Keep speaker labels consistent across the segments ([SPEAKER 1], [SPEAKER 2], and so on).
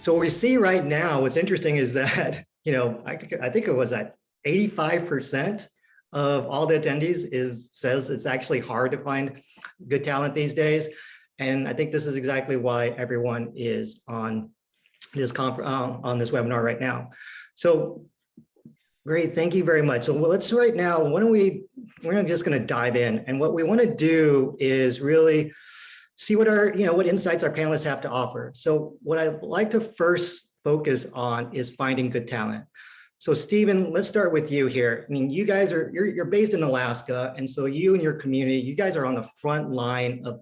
[SPEAKER 1] So what we see right now, what's interesting is that, I think it was at 85% of all the attendees says it's actually hard to find good talent these days. And I think this is exactly why everyone is on this on this webinar right now. So great, thank you very much. So let's right now, we're just going to dive in, and what we want to do is really see what what insights our panelists have to offer. So what I'd like to first focus on is finding good talent. So Stephen, let's start with you here. I mean, you guys you're based in Alaska, and so you and your community, you guys are on the front lines of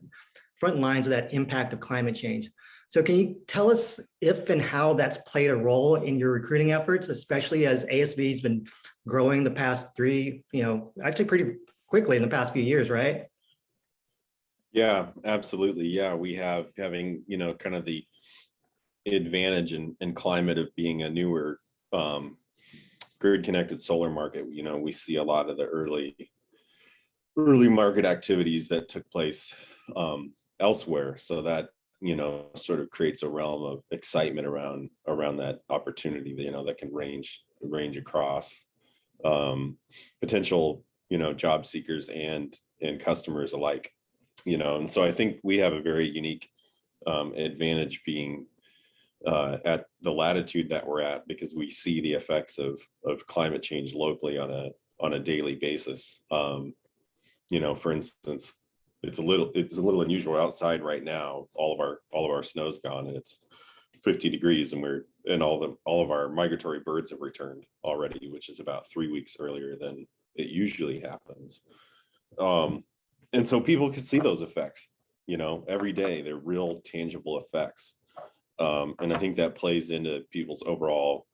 [SPEAKER 1] that impact of climate change. So can you tell us if and how that's played a role in your recruiting efforts, especially as ASV has been growing the past actually pretty quickly in the past few years, right?
[SPEAKER 2] Yeah, absolutely. Yeah, we having, kind of the advantage and climate of being a newer grid connected solar market. We see a lot of the early market activities that took place elsewhere. So that, sort of creates a realm of excitement around that opportunity, that can range across potential, job seekers and customers alike. And so I think we have a very unique advantage being at the latitude that we're at, because we see the effects of climate change locally on a daily basis. For instance, it's a little unusual outside right now. All of our snow's gone, and it's 50 degrees, and all of our migratory birds have returned already, which is about 3 weeks earlier than it usually happens. And so people can see those effects, every day. They're real tangible effects. And I think that plays into people's overall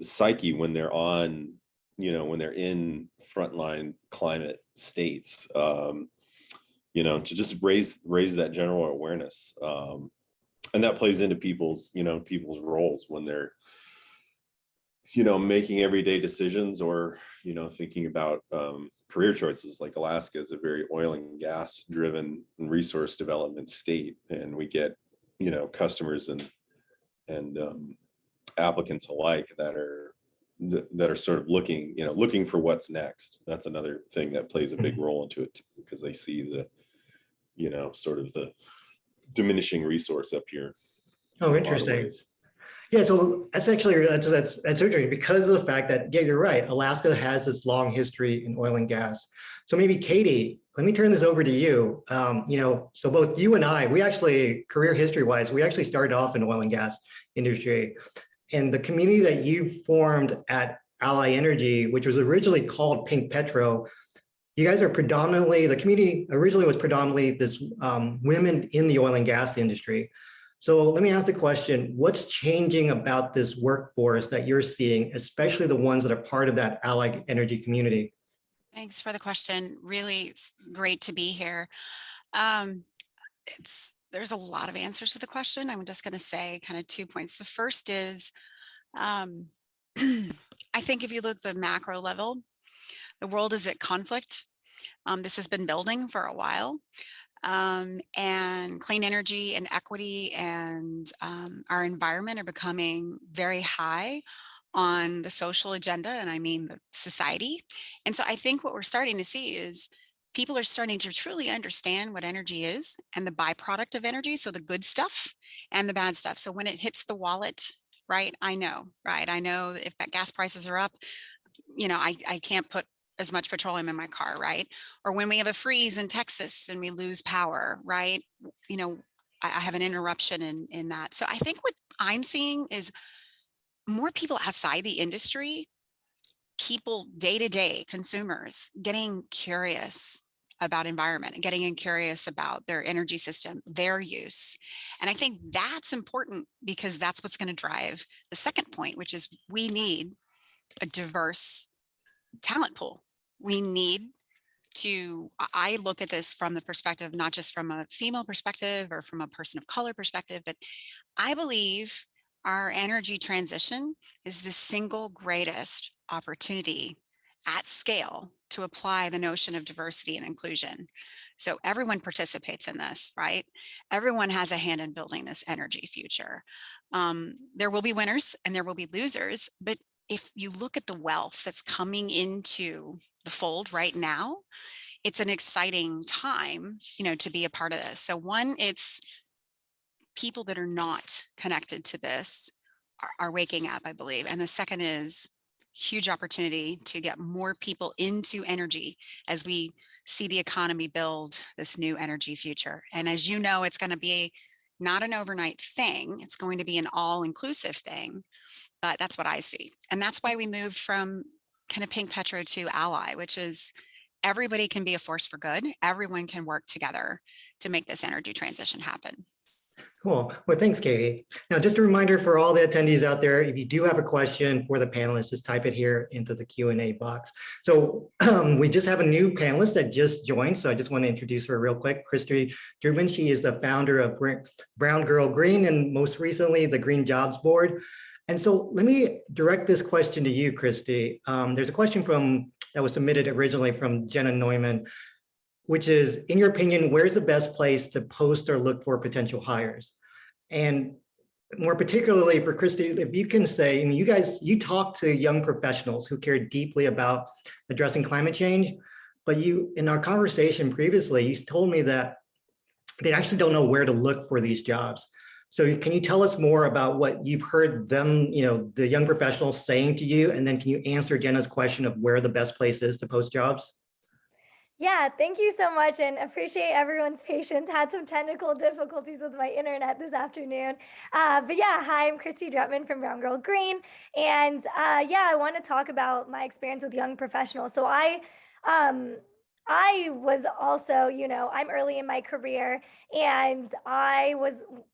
[SPEAKER 2] psyche when they're when they're in frontline climate states, to just raise that general awareness. And that plays into people's roles when they're, making everyday decisions, or, thinking about career choices. Like Alaska is a very oil and gas driven resource development state, and we get, customers and applicants alike that are sort of looking for what's next. That's another thing that plays a big role into it too, because they see the, sort of the diminishing resource up here.
[SPEAKER 1] Oh, interesting. Yeah, so that's interesting because of the fact that, yeah, you're right. Alaska has this long history in oil and gas. So maybe Katie, let me turn this over to you. So both you and I, we actually, career history-wise, we actually started off in oil and gas industry. And the community that you formed at Ally Energy, which was originally called Pink Petro, you guys are predominantly, the community originally was predominantly this women in the oil and gas industry. So let me ask the question, what's changing about this workforce that you're seeing, especially the ones that are part of that Ally Energy community?
[SPEAKER 3] Thanks for the question. Really great to be here. There's a lot of answers to the question. I'm just going to say kind of 2 points. The first is, I think if you look at the macro level, the world is at conflict. This has been building for a while. And clean energy and equity and our environment are becoming very high on the social agenda, and I mean the society. And so I think what we're starting to see is people are starting to truly understand what energy is and the byproduct of energy, so the good stuff and the bad stuff. So when it hits the wallet, right, I know if that gas prices are up, I can't put as much petroleum in my car, right? Or when we have a freeze in Texas and we lose power, right? I have an interruption in that. So I think what I'm seeing is more people outside the industry, people day-to-day consumers getting curious about environment and getting curious about their energy system, their use. And I think that's important because that's what's going to drive the second point, which is we need a diverse talent pool. We need to, I look at this from the perspective, not just from a female perspective or from a person of color perspective, but I believe our energy transition is the single greatest opportunity at scale to apply the notion of diversity and inclusion. So everyone participates in this, right? Everyone has a hand in building this energy future. There will be winners and there will be losers, but if you look at the wealth that's coming into the fold right now, it's an exciting time, to be a part of this. So one, it's people that are not connected to this are waking up, I believe. And the second is huge opportunity to get more people into energy as we see the economy build this new energy future. And as you know, it's going to be not an overnight thing. It's going to be an all-inclusive thing, but that's what I see. And that's why we moved from kind of Pink Petro to Ally, which is everybody can be a force for good. Everyone can work together to make this energy transition happen.
[SPEAKER 1] Cool. Well, thanks, Katie. Now, just a reminder for all the attendees out there, if you do have a question for the panelists, just type it here into the Q&A box. So we just have a new panelist that just joined. So I just want to introduce her real quick. Christy Drubin. She is the founder of Brown Girl Green and most recently the Green Jobs Board. And so let me direct this question to you, Christy. There's a question that was submitted originally from Jenna Neumann, which is, in your opinion, where's the best place to post or look for potential hires? And more particularly for Christy, if you can say, and you talk to young professionals who care deeply about addressing climate change, but in our conversation previously, you told me that they actually don't know where to look for these jobs. So can you tell us more about what you've heard them, the young professionals saying to you, and then can you answer Jenna's question of where the best place is to post jobs?
[SPEAKER 4] Yeah, thank you so much and appreciate everyone's patience. Had some technical difficulties with my internet this afternoon. But yeah, hi, I'm Christy Drutman from Brown Girl Green. And yeah, I want to talk about my experience with young professionals. So I was also, I'm early in my career and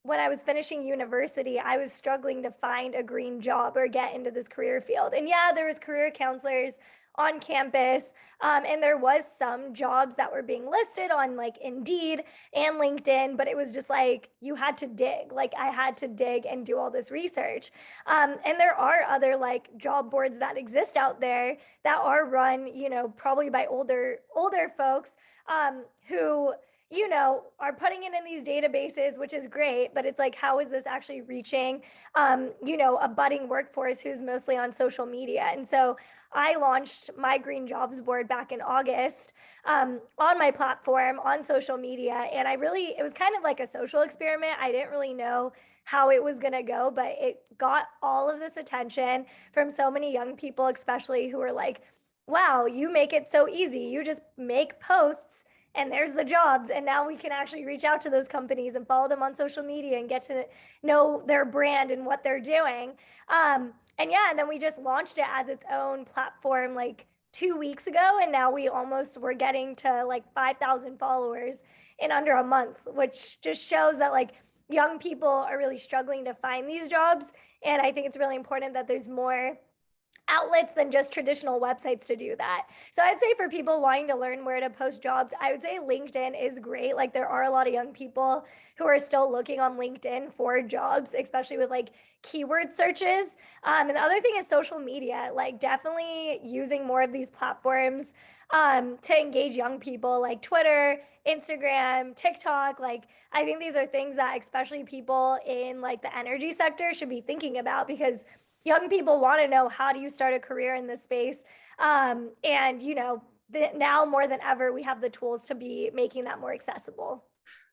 [SPEAKER 4] when I was finishing university, I was struggling to find a green job or get into this career field. And yeah, there was career counselors on campus. And there was some jobs that were being listed on like Indeed and LinkedIn, but it was just like, you had to dig, like I had to dig and do all this research. And there are other like job boards that exist out there that are run, probably by older folks who are putting it in these databases, which is great, but it's like, how is this actually reaching, a budding workforce who's mostly on social media? And so I launched my Green Jobs Board back in August on my platform on social media. And it was kind of like a social experiment. I didn't really know how it was going to go, but it got all of this attention from so many young people, especially who were like, wow, you make it so easy. You just make posts and there's the jobs. And now we can actually reach out to those companies and follow them on social media and get to know their brand and what they're doing. And then we just launched it as its own platform like 2 weeks ago. And now we're getting to like 5,000 followers in under a month, which just shows that like young people are really struggling to find these jobs. And I think it's really important that there's more outlets than just traditional websites to do that. So I'd say for people wanting to learn where to post jobs, I would say LinkedIn is great. Like there are a lot of young people who are still looking on LinkedIn for jobs, especially with like keyword searches. And the other thing is social media, like definitely using more of these platforms to engage young people like Twitter, Instagram, TikTok. Like I think these are things that especially people in like the energy sector should be thinking about because young people want to know, how do you start a career in this space? And, now more than ever, we have the tools to be making that more accessible.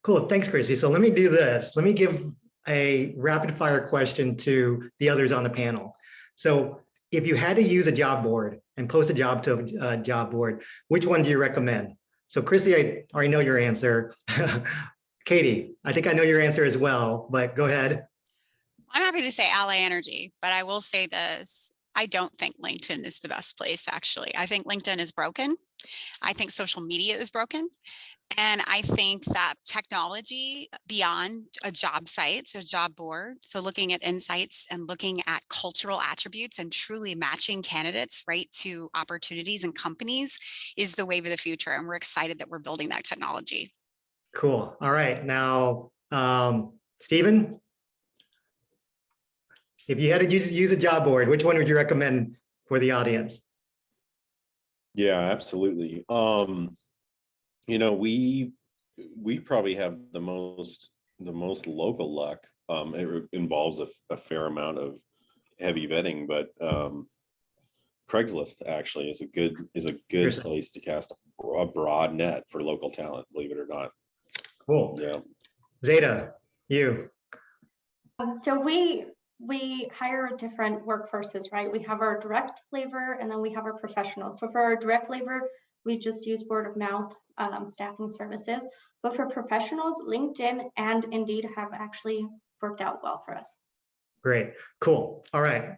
[SPEAKER 1] Cool. Thanks, Christy. So let me do this. Let me give a rapid fire question to the others on the panel. So if you had to use a job board and post a job to a job board, which one do you recommend? So Christy, I already know your answer. Katie, I think I know your answer as well, but go ahead.
[SPEAKER 3] I'm happy to say Ally Energy, but I will say this. I don't think LinkedIn is the best place, actually. I think LinkedIn is broken. I think social media is broken. And I think that technology beyond a job site, so a job board, so looking at insights and looking at cultural attributes and truly matching candidates right to opportunities and companies is the wave of the future. And we're excited that we're building that technology.
[SPEAKER 1] Cool. All right. Now, Stephen, if you had to use a job board, which one would you recommend for the audience?
[SPEAKER 2] Yeah, absolutely. You know, we probably have the most local luck. It involves a fair amount of heavy vetting, but Craigslist actually is a good place to cast a broad net for local talent, believe it or not.
[SPEAKER 1] Cool.
[SPEAKER 2] Yeah.
[SPEAKER 1] Zeta, you.
[SPEAKER 5] So we hire different workforces, right? We have our direct labor and then we have our professionals. So for our direct labor, we just use word of mouth staffing services. But for professionals, LinkedIn and Indeed have actually worked out well for us.
[SPEAKER 1] Great, cool. All right.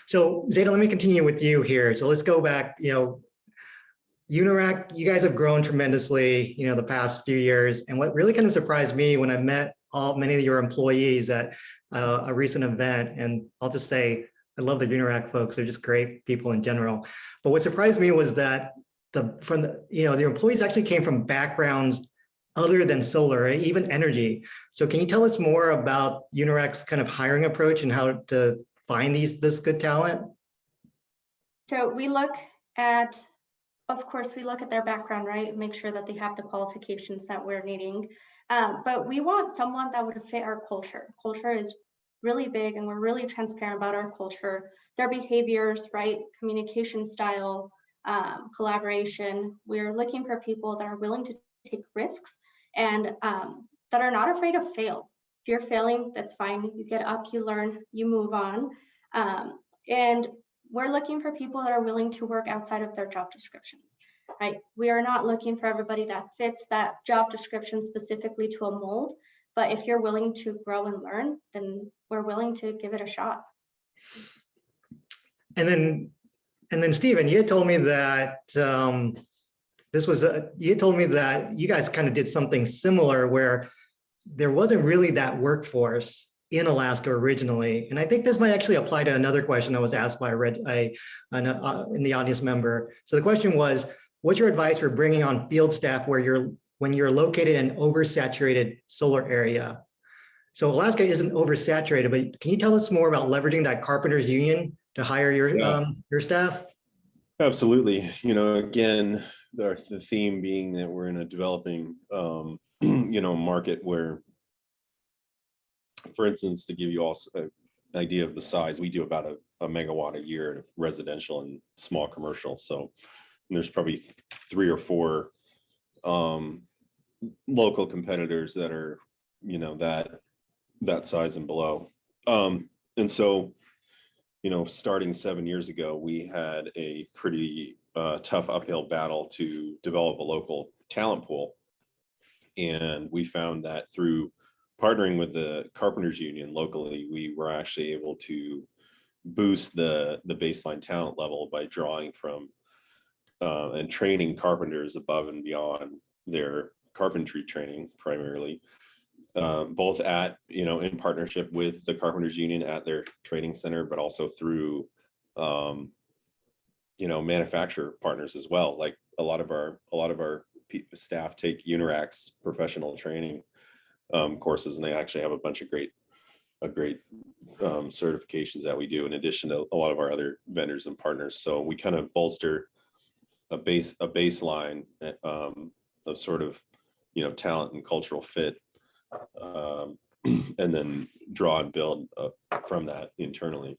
[SPEAKER 1] So Zeta, let me continue with you here. So let's go back, Unirac, you guys have grown tremendously, the past few years. And what really kind of surprised me when I met many of your employees at a recent event, and I'll just say, I love the Unirac folks. They're just great people in general. But what surprised me was that the employees actually came from backgrounds other than solar, even energy. So can you tell us more about Unirac's kind of hiring approach and how to find this good talent?
[SPEAKER 5] So we look at, of course, we look at their background, right? Make sure that they have the qualifications that we're needing. But we want someone that would fit our culture. Culture is really big and we're really transparent about our culture, their behaviors, right? Communication style, collaboration. We're looking for people that are willing to take risks and that are not afraid to fail. If you're failing, that's fine. You get up, you learn, you move on. And we're looking for people that are willing to work outside of their job descriptions, right? We are not looking for everybody that fits that job description specifically to a mold, but if you're willing to grow and learn, then we're willing to give it a shot.
[SPEAKER 1] And then Stephen, you had told me that you told me that you guys kind of did something similar where there wasn't really that workforce in Alaska originally. And I think this might actually apply to another question that was asked by in the audience member. So the question was, what's your advice for bringing on field staff when you're located in an oversaturated solar area? So Alaska isn't oversaturated, but can you tell us more about leveraging that Carpenters Union to hire your staff?
[SPEAKER 2] Absolutely. Again, the theme being that we're in a developing, market where, for instance, to give you all an idea of the size, we do about a megawatt a year in residential and small commercial. So there's probably 3 or 4 local competitors that are, that size and below. And so, starting 7 years ago, we had a pretty tough uphill battle to develop a local talent pool. And we found that through partnering with the Carpenters Union locally, we were actually able to boost the baseline talent level by drawing from and training carpenters above and beyond their carpentry training primarily, both at, in partnership with the Carpenters Union at their training center, but also through, manufacturer partners as well. Like a lot of our staff take Unirac's professional training courses, and they actually have a bunch of great certifications that we do in addition to a lot of our other vendors and partners. So we kind of bolster a baseline of sort of, talent and cultural fit, and then draw and build from that internally.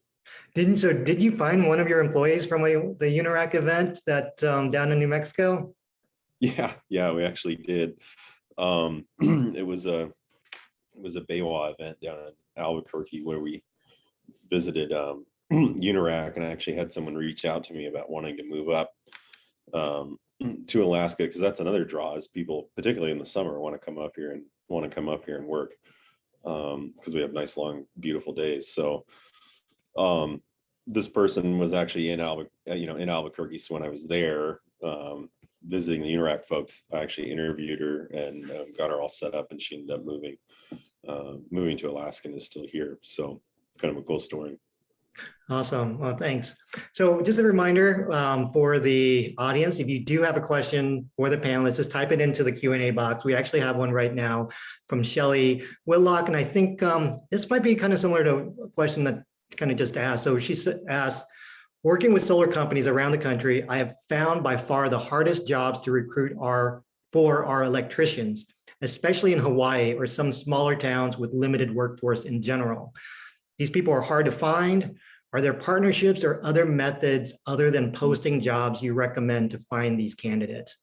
[SPEAKER 1] Did you find one of your employees from the Unirac event that down in New Mexico?
[SPEAKER 2] Yeah, we actually did. It was a Baywa event down in Albuquerque where we visited Unirac, and I actually had someone reach out to me about wanting to move up to Alaska, because that's another draw, is people, particularly in the summer, want to come up here and work, because we have nice, long, beautiful days. So this person was actually in Albuquerque. So when I was there visiting the Unirac folks, I actually interviewed her and got her all set up, and she ended up moving to Alaska and is still here. So kind of a cool story.
[SPEAKER 1] Awesome. Well, thanks. So just a reminder for the audience, if you do have a question for the panelists, just type it into the Q&A box. We actually have one right now from Shelly Whitlock, and I think this might be kind of similar to a question that kind of just asked. So she asked, Working with solar companies around the country, I have found by far the hardest jobs to recruit are for our electricians, especially in Hawaii or some smaller towns with limited workforce in general. These people are hard to find. Are there partnerships or other methods other than posting jobs you recommend to find these candidates?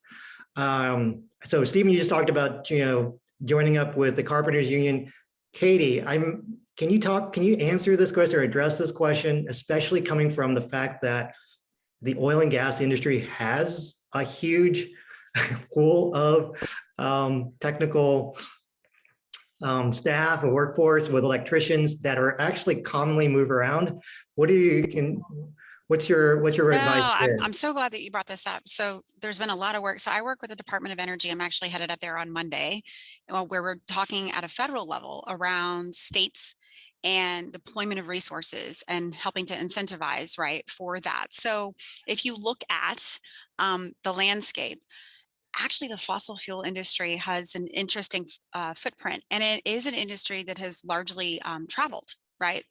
[SPEAKER 1] So Stephen, you just talked about, joining up with the Carpenters Union. Katie, can you answer this question or address this question, especially coming from the fact that the oil and gas industry has a huge pool of technical staff and workforce with electricians that are actually commonly move around? What's your advice there?
[SPEAKER 3] I'm so glad that you brought this up. So there's been a lot of work. So I work with the Department of Energy. I'm actually headed up there on Monday, where we're talking at a federal level around states and deployment of resources and helping to incentivize, right, for that. So if you look at the landscape, actually the fossil fuel industry has an interesting footprint, and it is an industry that has largely traveled, right,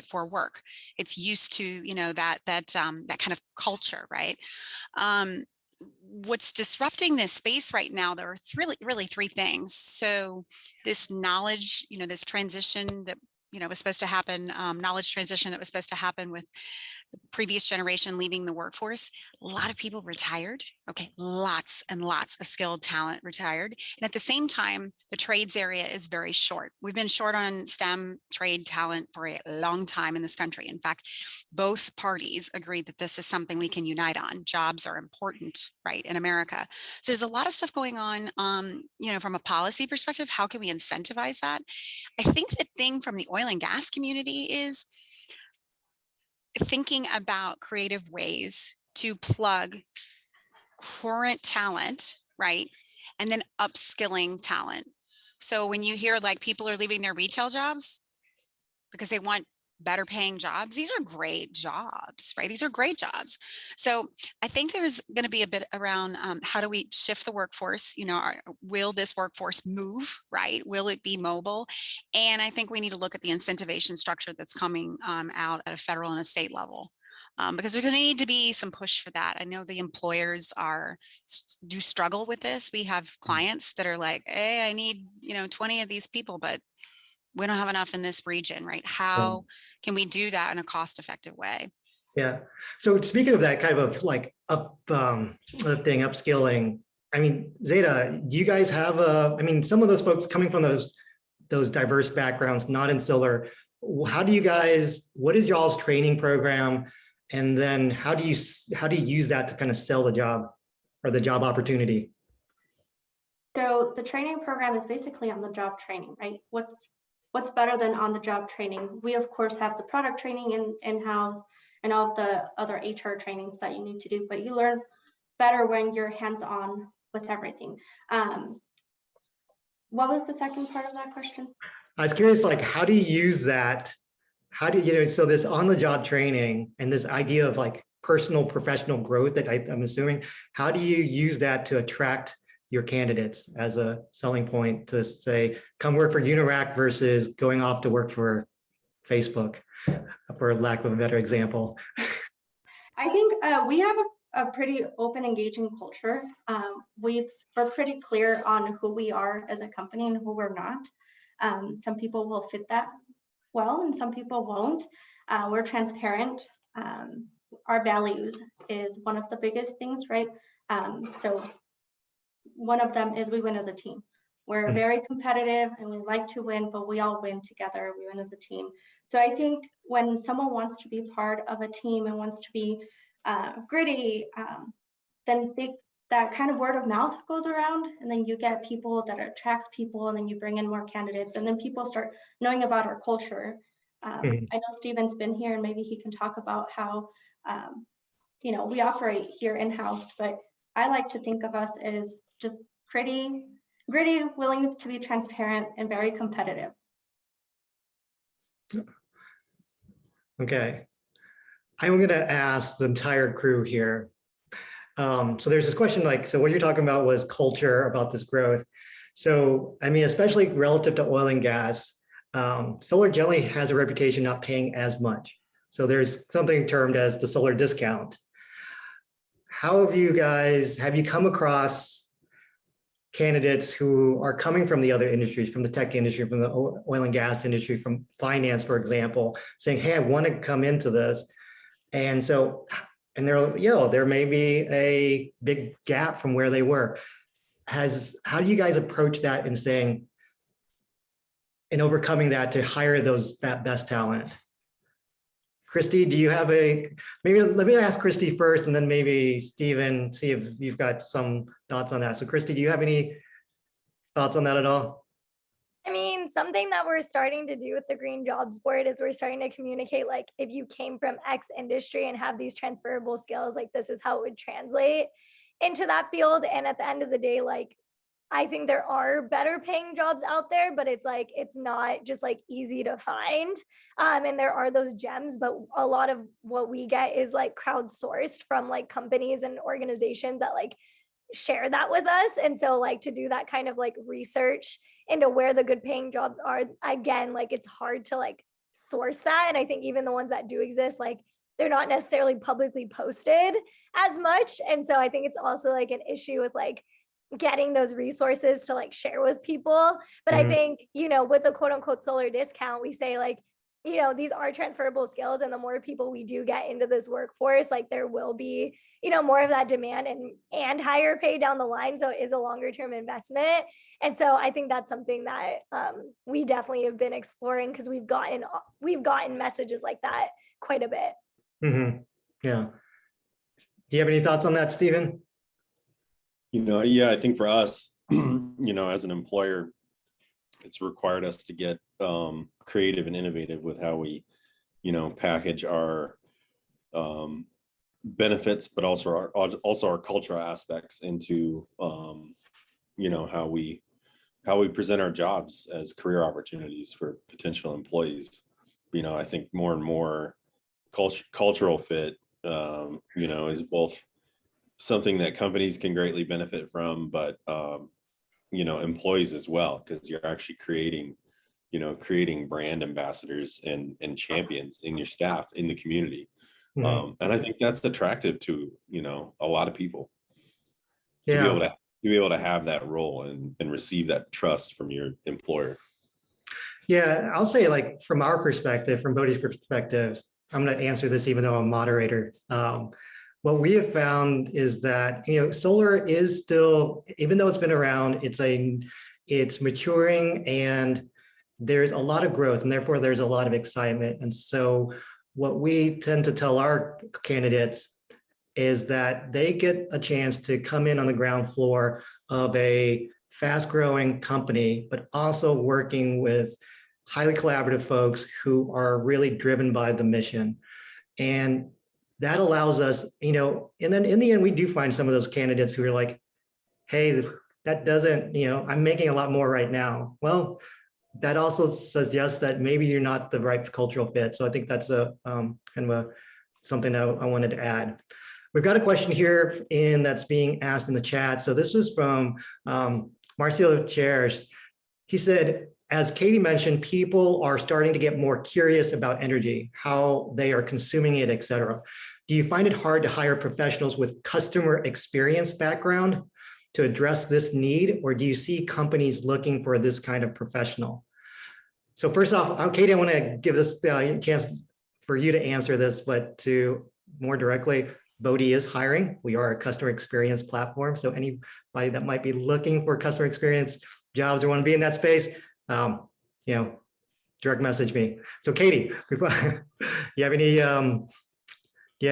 [SPEAKER 3] for work. It's used to, that kind of culture, right? What's disrupting this space right now, there are really three things. So this knowledge, this transition that, was supposed to happen, knowledge transition that was supposed to happen with the previous generation leaving the workforce. A lot of people retired. Okay, lots and lots of skilled talent retired. And at the same time, the trades area is very short. We've been short on STEM trade talent for a long time in this country. In fact, both parties agreed that this is something we can unite on. Jobs are important, right, in America. So there's a lot of stuff going on, from a policy perspective. How can we incentivize that? I think the thing from the oil and gas community is thinking about creative ways to plug current talent, right? And then upskilling talent. So when you hear like people are leaving their retail jobs because they want better paying jobs, these are great jobs, right? These are great jobs. So I think there's going to be a bit around how do we shift the workforce? Will this workforce move, right? Will it be mobile? And I think we need to look at the incentivization structure that's coming out at a federal and a state level. Because there's going to need to be some push for that. I know the employers do struggle with this. We have clients that are like, hey, I need 20 of these people, but we don't have enough in this region, right? How can we do that in a cost-effective way?
[SPEAKER 1] Yeah. So speaking of that kind of like lifting, upskilling, Zeta, do you guys have some of those folks coming from those diverse backgrounds, not in solar, what is y'all's training program? And then how do you use that to kind of sell the job or the job opportunity?
[SPEAKER 5] So the training program is basically on the job training, right? What's better than on the job training? We of course have the product training in-house and all of the other HR trainings that you need to do, but you learn better when you're hands-on with everything. What was the second part of that question? I
[SPEAKER 1] was curious, like, how do you use that? How do you, so this on-the-job training and this idea of like personal professional growth that I'm assuming, how do you use that to attract your candidates as a selling point to say, come work for Unirac versus going off to work for Facebook, for lack of a better example?
[SPEAKER 5] I think we have a pretty open, engaging culture. We're pretty clear on who we are as a company and who we're not. Some people will fit that well and some people won't. We're transparent. Our values is one of the biggest things, right? So one of them is we win as a team. We're very competitive and we like to win, but we all win together. We win as a team. So I think when someone wants to be part of a team and wants to be gritty, then that kind of word of mouth goes around, and then you get people that attracts people, and then you bring in more candidates, and then people start knowing about our culture. I know Steven's been here, and maybe he can talk about how we operate here in-house, but I like to think of us as just gritty, willing to be transparent, and very competitive.
[SPEAKER 1] Okay. I'm going to ask the entire crew here. So there's this question like, so what you're talking about was culture, about this growth. So, especially relative to oil and gas, solar generally has a reputation not paying as much. So there's something termed as the solar discount. How have you come across candidates who are coming from the other industries, from the tech industry, from the oil and gas industry, from finance, for example, saying, hey, I want to come into this. And so, and there may be a big gap from where they were. How do you guys approach that in saying, and overcoming that to hire that best talent? Christy, do you have maybe let me ask Christy first, and then maybe Stephen, see if you've got some thoughts on that. So Christy, do you have any thoughts on that at all?
[SPEAKER 4] I mean, something that we're starting to do with the Green Jobs Board is we're starting to communicate, like, if you came from X industry and have these transferable skills, like this is how it would translate into that field. And at the end of the day, like, I think there are better paying jobs out there, but it's like, it's not just like easy to find. And there are those gems, but a lot of what we get is like crowdsourced from like companies and organizations that like share that with us. And so like to do that kind of like research into where the good paying jobs are, again, like it's hard to like source that. And I think even the ones that do exist, like they're not necessarily publicly posted as much. And so I think it's also like an issue with like getting those resources to like share with people. But I think, you know, with the quote unquote solar discount, we say like, you know, these are transferable skills, and the more people we do get into this workforce, like there will be, you know, more of that demand and higher pay down the line. So it is a longer term investment. And so I think that's something that we definitely have been exploring, because we've gotten messages like that quite a bit.
[SPEAKER 1] Yeah. Do you have any thoughts on that, Stephen?
[SPEAKER 2] Yeah, I think for us, as an employer, it's required us to get creative and innovative with how we, package our benefits, but also our cultural aspects into, how we present our jobs as career opportunities for potential employees. I think more and more cultural fit, is both something that companies can greatly benefit from, but employees as well, because you're actually creating brand ambassadors and champions in your staff, in the community. And I think that's attractive to a lot of people to be able to have that role and receive that trust from your employer.
[SPEAKER 1] Yeah, I'll say, like, from our perspective, from Bodhi's perspective, I'm going to answer this even though I'm moderator. What we have found is that, solar is still, even though it's been around, it's maturing, and there's a lot of growth, and therefore there's a lot of excitement. And so what we tend to tell our candidates is that they get a chance to come in on the ground floor of a fast growing company, but also working with highly collaborative folks who are really driven by the mission. And that allows us, and then in the end, we do find some of those candidates who are like, hey, that doesn't, I'm making a lot more right now. Well, that also suggests that maybe you're not the right cultural fit. So I think that's something that I wanted to add. We've got a question here that's being asked in the chat. So this was from Marcio Cherish. He said, as Katie mentioned, people are starting to get more curious about energy, how they are consuming it, et cetera. Do you find it hard to hire professionals with customer experience background to address this need, or do you see companies looking for this kind of professional? So first off, Katie, I want to give this a chance for you to answer this, but to more directly, Bodhi is hiring. We are a customer experience platform. So anybody that might be looking for customer experience jobs or want to be in that space, direct message me. So Katie, you have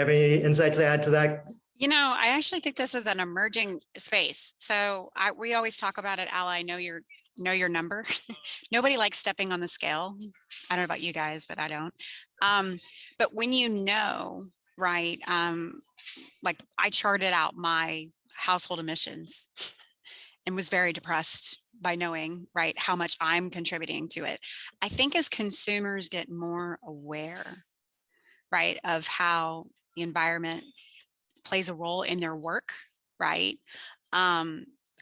[SPEAKER 1] any insights to add to that?
[SPEAKER 3] I actually think this is an emerging space. So we always talk about it, Ally, know your number. Nobody likes stepping on the scale. I don't know about you guys, but I don't. But when right, like I charted out my household emissions and was very depressed by knowing, right, how much I'm contributing to it. I think as consumers get more aware, right, of how the environment plays a role in their work, right,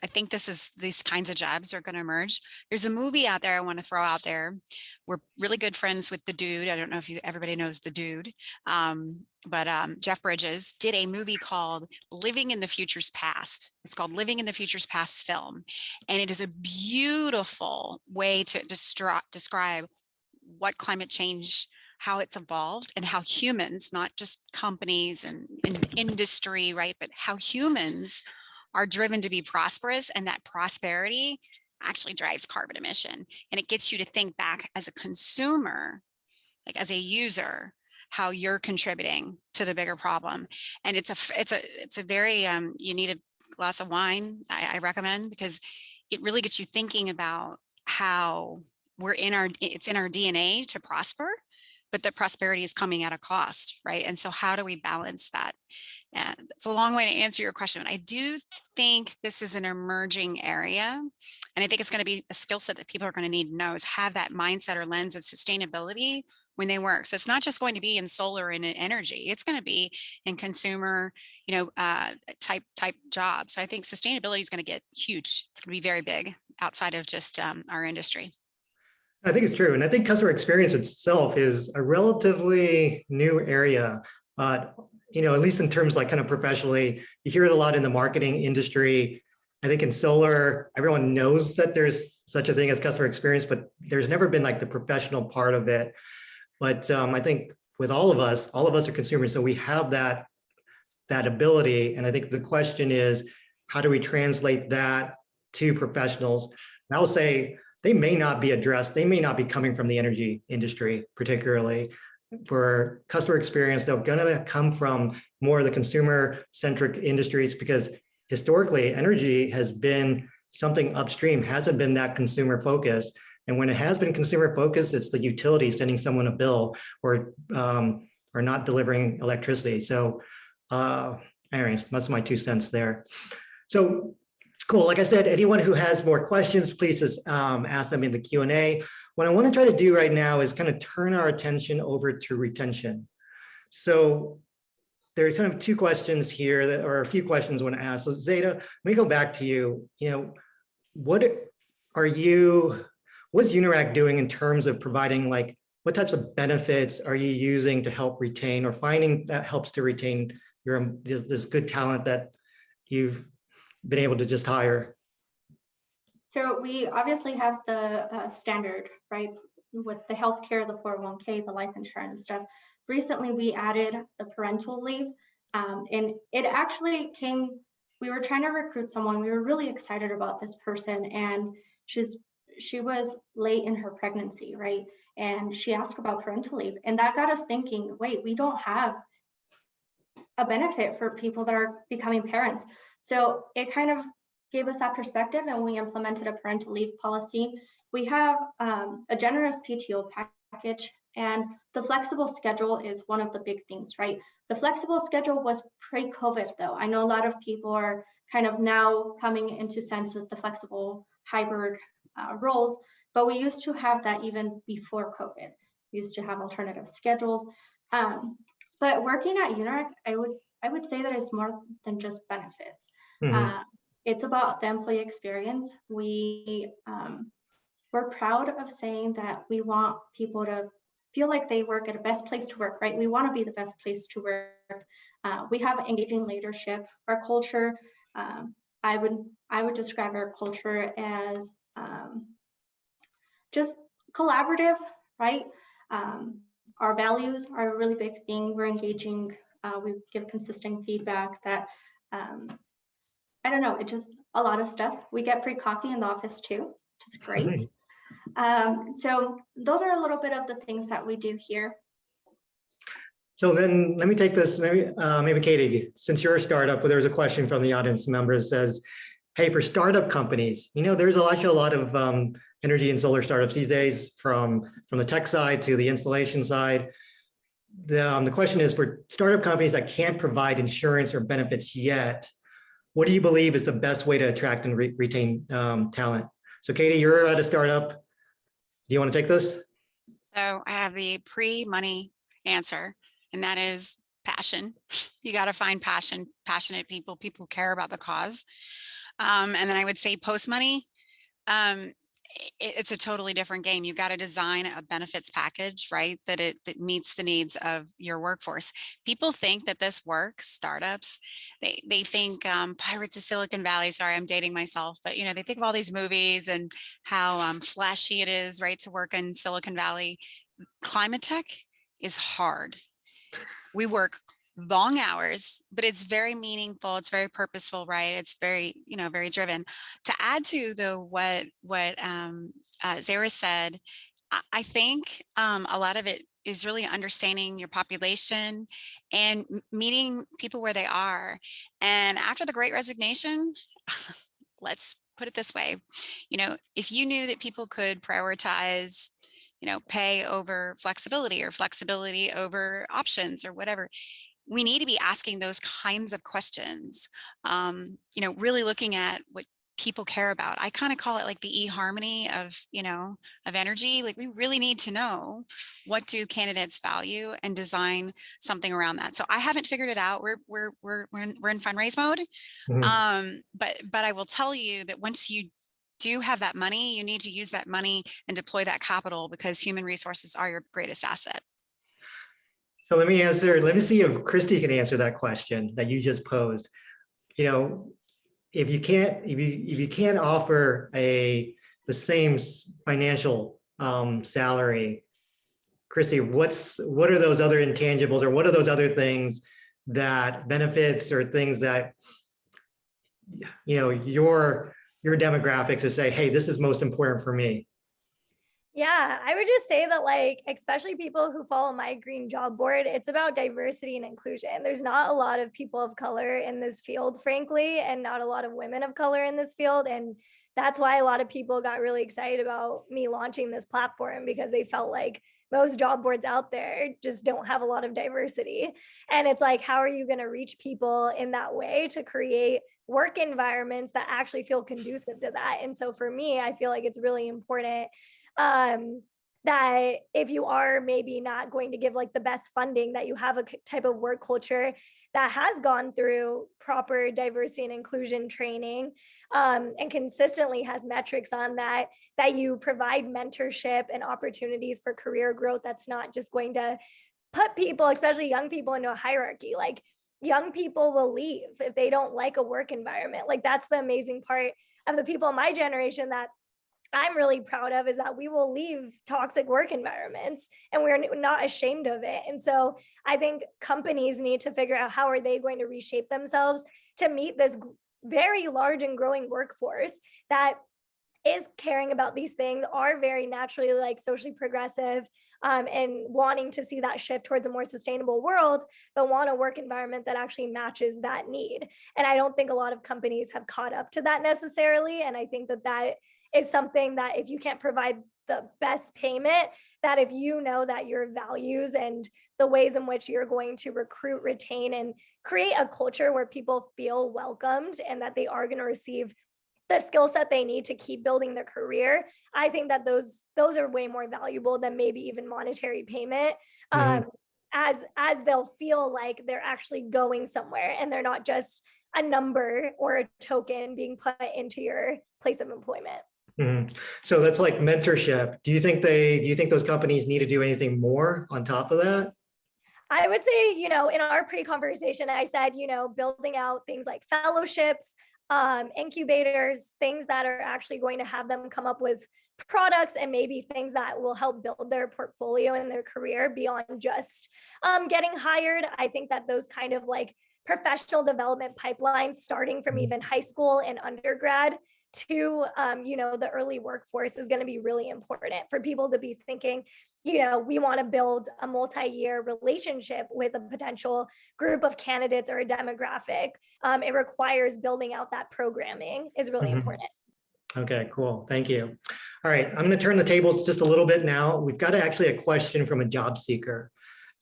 [SPEAKER 3] I think these kinds of jobs are going to emerge. There's a movie out there I want to throw out there. We're really good friends with the dude. I don't know if everybody knows the dude, but Jeff Bridges did a movie called Living in the Future's Past. It's called Living in the Future's Past film. And it is a beautiful way to describe what climate change, how it's evolved, and how humans, not just companies and industry, right, but how humans are driven to be prosperous, and that prosperity actually drives carbon emission. And it gets you to think back as a consumer, like as a user, how you're contributing to the bigger problem. And it's a very, you need a glass of wine, I recommend, because it really gets you thinking about how it's in our DNA to prosper, but that prosperity is coming at a cost, right? And so how do we balance that? And it's a long way to answer your question. I do think this is an emerging area. And I think it's going to be a skill set that people are going to need to know, is have that mindset or lens of sustainability when they work. So it's not just going to be in solar and in energy. It's going to be in consumer, type jobs. So I think sustainability is going to get huge. It's going to be very big outside of just our industry.
[SPEAKER 1] I think it's true. And I think customer experience itself is a relatively new area. At least in terms like kind of professionally, you hear it a lot in the marketing industry. I think in solar, everyone knows that there's such a thing as customer experience, but there's never been like the professional part of it. But I think with all of us are consumers, so we have that ability. And I think the question is, how do we translate that to professionals? And I will say, they may not be addressed. They may not be coming from the energy industry, particularly. For customer experience, they're going to come from more of the consumer-centric industries, because historically, energy has been something upstream, hasn't been that consumer focused. And when it has been consumer focused, it's the utility sending someone a bill or not delivering electricity. So anyways, that's my 2 cents there. So cool. Like I said, anyone who has more questions, please just ask them in the Q&A. What I want to try to do right now is kind of turn our attention over to retention. So there's kind of 2 questions here, or a few questions I want to ask. So Zeta, let me go back to you. What's UNIRAC doing in terms of providing, like, what types of benefits are you using to help retain, or finding that helps to retain this good talent that you've been able to just hire?
[SPEAKER 5] So we obviously have the standard, right, with the healthcare, the 401k, the life insurance stuff. Recently, we added the parental leave, and it actually came, we were trying to recruit someone. We were really excited about this person, and she was late in her pregnancy, right? And she asked about parental leave, and that got us thinking, wait, we don't have a benefit for people that are becoming parents. So it kind of gave us that perspective, and we implemented a parental leave policy. We have a generous PTO package, and the flexible schedule is one of the big things, right? The flexible schedule was pre-COVID though. I know a lot of people are kind of now coming into sense with the flexible hybrid roles, but we used to have that even before COVID. We used to have alternative schedules. But working at UNIRAC, I would say that it's more than just benefits. Mm-hmm. It's about the employee experience. We're proud of saying that we want people to feel like they work at a best place to work, right? We want to be the best place to work. We have engaging leadership. Our culture, I would describe our culture as just collaborative, right? Our values are a really big thing. We're engaging. We give consistent feedback that, I don't know, it's just a lot of stuff. We get free coffee in the office too, which is great. So those are a little bit of the things that we do here.
[SPEAKER 1] So then let me take this, maybe Katie, since you're a startup, there's a question from the audience member that says, hey, for startup companies, there's actually a lot of energy and solar startups these days, from the tech side to the installation side. The question is, for startup companies that can't provide insurance or benefits yet, what do you believe is the best way to attract and retain talent? So Katie, you're at a startup. Do you want to take this?
[SPEAKER 3] So I have the pre-money answer, and that is passion. You got to find passionate people, people who care about the cause. And then I would say post money, it's a totally different game. You got to design a benefits package, right? That meets the needs of your workforce. People think that this work, startups, they think Pirates of Silicon Valley. Sorry, I'm dating myself, but they think of all these movies and how flashy it is, right, to work in Silicon Valley. Climate tech is hard. We work long hours, but it's very meaningful. It's very purposeful, right? It's very, very driven. To add to what Zara said, I think a lot of it is really understanding your population and meeting people where they are. And after the Great Resignation, let's put it this way, if you knew that people could prioritize pay over flexibility or flexibility over options or whatever, we need to be asking those kinds of questions, really looking at what people care about. I kind of call it like the eHarmony of energy. Like, we really need to know, what do candidates value, and design something around that. So I haven't figured it out. We're in fundraise mode. But I will tell you that once you do have that money, you need to use that money and deploy that capital, because human resources are your greatest asset.
[SPEAKER 1] So let me see if Christy can answer that question that you just posed. If you can't offer the same financial salary, Christy, what are those other intangibles, or what are those other things, that benefits or things that your demographics to say, hey, this is most important for me?
[SPEAKER 4] Yeah, I would just say that, like, especially people who follow my green job board, it's about diversity and inclusion. There's not a lot of people of color in this field, frankly, and not a lot of women of color in this field. And that's why a lot of people got really excited about me launching this platform, because they felt like most job boards out there just don't have a lot of diversity. And it's like, how are you going to reach people in that way to create work environments that actually feel conducive to that? And so for me, I feel like it's really important that if you are maybe not going to give like the best funding, that you have a type of work culture that has gone through proper diversity and inclusion training, and consistently has metrics on that you provide mentorship and opportunities for career growth. That's not just going to put people, especially young people, into a hierarchy. Like, young people will leave if they don't like a work environment. Like, that's the amazing part of the people in my generation that I'm really proud of, is that we will leave toxic work environments, and we're not ashamed of it. And so I think companies need to figure out, how are they going to reshape themselves to meet this very large and growing workforce that is caring about these things, are very naturally like socially progressive, and wanting to see that shift towards a more sustainable world, but want a work environment that actually matches that need. And I don't think a lot of companies have caught up to that necessarily. And I think that is something that, if you can't provide the best payment, that if you know that your values and the ways in which you're going to recruit, retain, and create a culture where people feel welcomed and that they are going to receive the skill set they need to keep building their career, I think that those are way more valuable than maybe even monetary payment, as they'll feel like they're actually going somewhere and they're not just a number or a token being put into your place of employment.
[SPEAKER 1] So that's like mentorship. Do you think those companies need to do anything more on top of that?
[SPEAKER 4] I would say, in our pre-conversation, I said, building out things like fellowships, incubators, things that are actually going to have them come up with products and maybe things that will help build their portfolio and their career beyond just getting hired. I think that those kind of like professional development pipelines, starting from even high school and undergrad to the early workforce, is going to be really important for people to be thinking, we want to build a multi-year relationship with a potential group of candidates or a demographic. It requires building out that programming is really important.
[SPEAKER 1] Okay, cool. Thank you. All right, I'm going to turn the tables just a little bit now. We've got actually a question from a job seeker.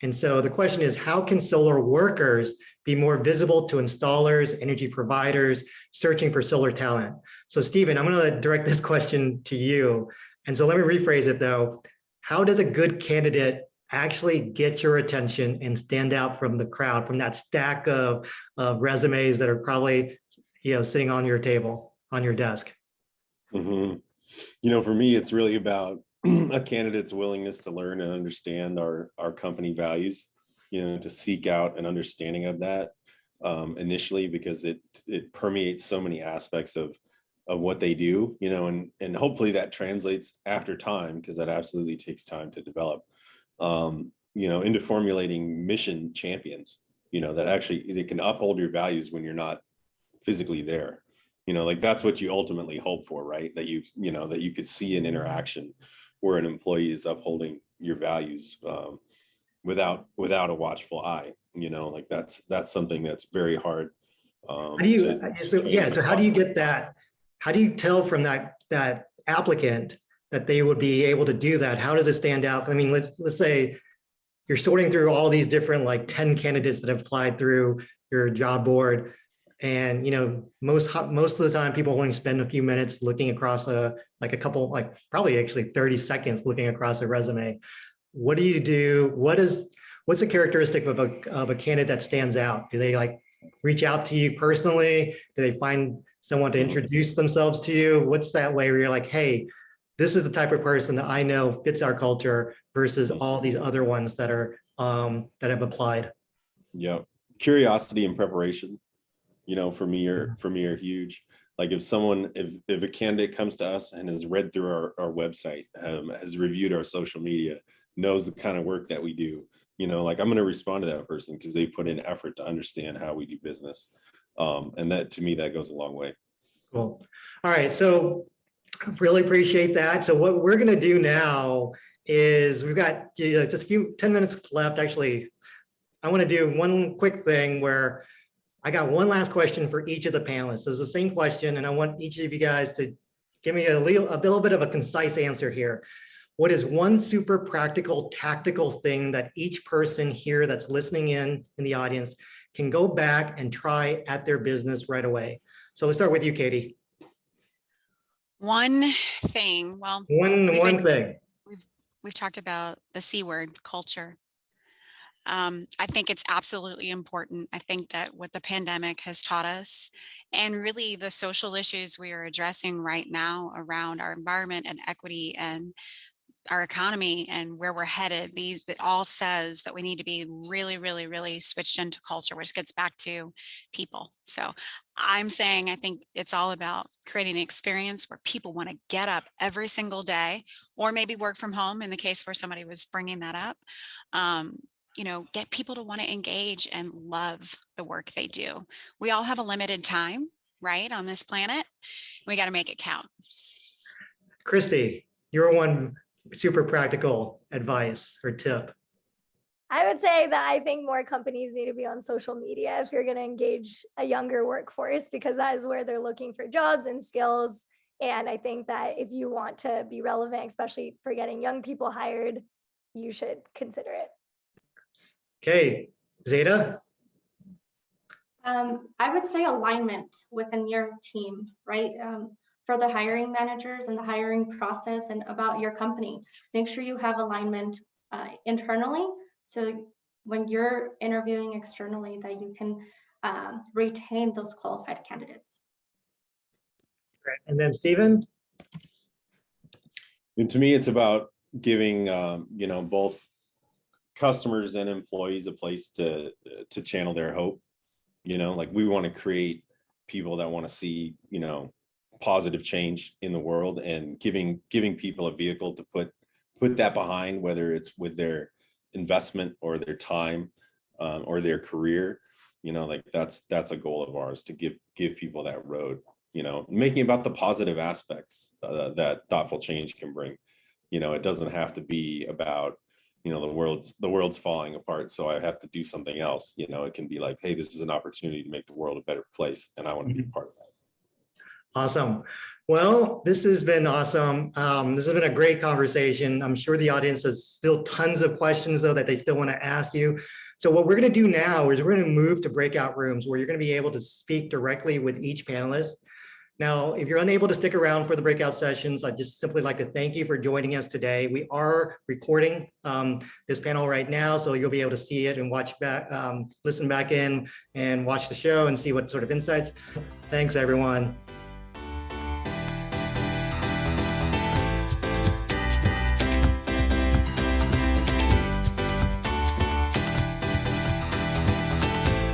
[SPEAKER 1] And so the question is, how can solar workers be more visible to installers, energy providers searching for solar talent? So Stephen, I'm going to direct this question to you. And so let me rephrase it though. How does a good candidate actually get your attention and stand out from the crowd, from that stack of resumes that are probably sitting on your table? on your desk?
[SPEAKER 2] You know, for me, it's really about a candidate's willingness to learn and understand our company values, you know, to seek out an understanding of that initially, because it permeates so many aspects of what they do, you know, and hopefully that translates after time, because that absolutely takes time to develop, you know, into formulating mission champions, you know, that actually they can uphold your values when you're not physically there. You know, like that's what you ultimately hope for, right? That you know, that you could see an interaction where an employee is upholding your values without a watchful eye. You know, like that's something that's very hard.
[SPEAKER 1] How do you, so how do you get that? How do you tell from that applicant that they would be able to do that? How does it stand out? I mean, let's say you're sorting through all these different, like 10 candidates that have applied through your job board. And, you know, most of the time people only spend a few minutes looking across probably actually 30 seconds looking across a resume. What do you do? What's a characteristic of a candidate that stands out? Do they like reach out to you personally? Do they find someone to introduce themselves to you? What's that way where you're like, hey, this is the type of person that I know fits our culture versus all these other ones that are that have applied?
[SPEAKER 2] Yeah, curiosity and preparation, you know, for me are huge. Like if a candidate comes to us and has read through our website, has reviewed our social media, knows the kind of work that we do, you know, like I'm going to respond to that person because they put in effort to understand how we do business. And that, to me, that goes a long way.
[SPEAKER 1] Cool. All right. So really appreciate that. So what we're going to do now is we've got just a few 10 minutes left. Actually, I want to do one quick thing where I got one last question for each of the panelists. So it's the same question, and I want each of you guys to give me a little bit of a concise answer here. What is one super practical, tactical thing that each person here that's listening in the audience can go back and try at their business right away? So let's start with you, Katie.
[SPEAKER 3] One thing, well,
[SPEAKER 1] one thing.
[SPEAKER 3] We've talked about the C word, culture. I think it's absolutely important. I think that what the pandemic has taught us, and really the social issues we are addressing right now around our environment and equity and our economy and where we're headed, it all says that we need to be really, really, really switched into culture, which gets back to people. So I'm saying, I think it's all about creating an experience where people want to get up every single day, or maybe work from home in the case where somebody was bringing that up. You know, get people to want to engage and love the work they do. We all have a limited time, right, on this planet. We got to make it count.
[SPEAKER 1] Christy, you're one super practical advice or tip.
[SPEAKER 4] I would say that I think more companies need to be on social media if you're going to engage a younger workforce, because that is where they're looking for jobs and skills. And I think that if you want to be relevant, especially for getting young people hired, you should consider it.
[SPEAKER 1] Okay, Zeta?
[SPEAKER 5] I would say alignment within your team, right? For the hiring managers and the hiring process and about your company. Make sure you have alignment internally, so when you're interviewing externally that you can retain those qualified candidates.
[SPEAKER 1] Great. And then Stephen?
[SPEAKER 2] And to me, it's about giving you know, both customers and employees a place to channel their hope. You know, like we want to create people that want to see, you know, positive change in the world, and giving people a vehicle to put that behind, whether it's with their investment or their time or their career. You know, like that's a goal of ours, to give people that road, you know, making about the positive aspects that thoughtful change can bring. You know, it doesn't have to be about, you know, the world's falling apart, so I have to do something else. You know, it can be like, hey, this is an opportunity to make the world a better place, and I want to be a part of that.
[SPEAKER 1] Awesome. Well, this has been awesome. This has been a great conversation. I'm sure the audience has still tons of questions, though, that they still want to ask you. So what we're going to do now is we're going to move to breakout rooms where you're going to be able to speak directly with each panelist. Now, if you're unable to stick around for the breakout sessions, I'd just simply like to thank you for joining us today. We are recording this panel right now, so you'll be able to see it and watch back, listen back in and watch the show and see what sort of insights. Thanks, everyone.